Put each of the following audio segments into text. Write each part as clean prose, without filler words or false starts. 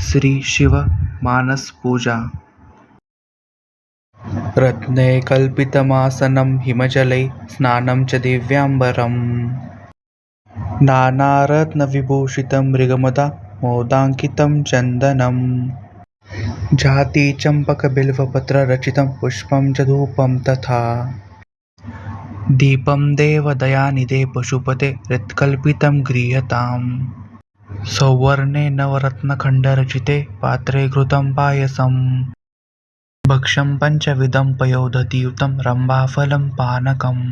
श्री शिव मानस पूजा। रत्ने कल्पितमासनं हिमजलै स्नानं च दिव्याम्बरम् नानारत्नविभूषितं मृगमदा मोदाङ्कितं चन्दनम् जाति चम्पकबिल्वपत्ररचितं पुष्पं च धूपं तथा दीपं देवदयानिधे पशुपते हृत्कल्पितं गृह्यताम् सौवर्णे नवरत्नखण्डरचिते पात्रे घृतं पायसम् भक्ष्यं पञ्चविधं पयोदधियुतं रम्भाफलं पानकम्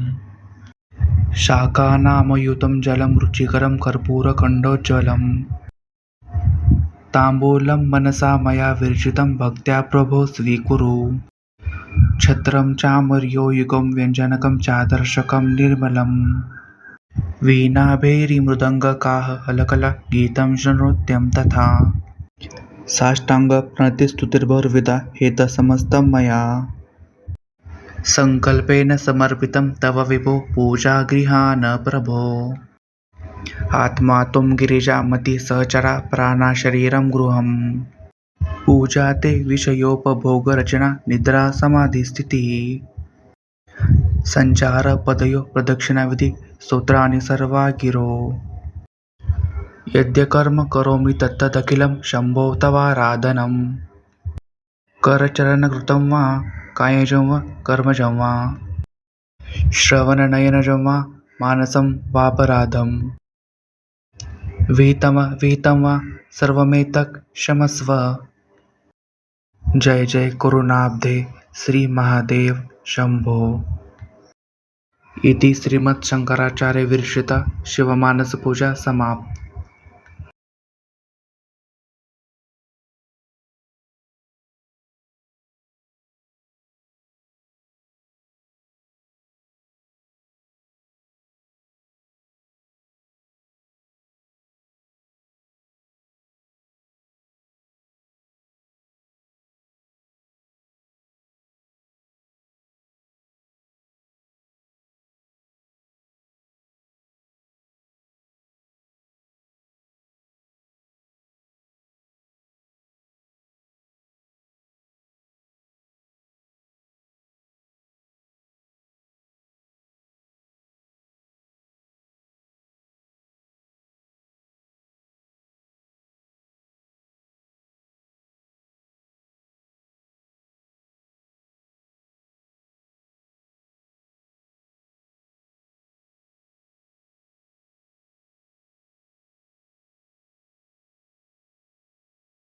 शाकानामयुतं जलं रुचिकरं कर्पूरखण्डोज्ज्वलम् ताम्बूलं मनसा मया विरचितं भक्त्या प्रभो स्वीकुरु छत्रं चामर्योयुगं व्यञ्जनकं चादर्शकं निर्मलम् वीणाभैरीमृदङ्गकाः हलकला गीतं च नृत्यं तथा साष्टाङ्गप्रणतिस्तुतिर्बहुर्विधा हेतसमस्तं मया सङ्कल्पेन समर्पितं तव विभो पूजागृहाण प्रभो आत्मा त्वं गिरिजामति सहचरा प्राणा शरीरं गृहम् पूजा ते विषयोपभोगरचना निद्रा समाधिस्थितिः सञ्चारपदयो प्रदक्षिणाविधि स्तोत्राणि सर्वा गिरो यद्यकर्म करोमि तत्तदखिलं शम्भो तवाराधनम् करचरणकृतं वा कायजं वा कर्मजं वा श्रवणनयनजं वा मानसं वापराधम् विहितं वा सर्वमेतत् क्षमस्व। जय जय करुणाब्धे श्री महादेव शंभो। इति श्रीमत् शंकराचार्य विरचिता शिवमानस पूजा समाप्ता।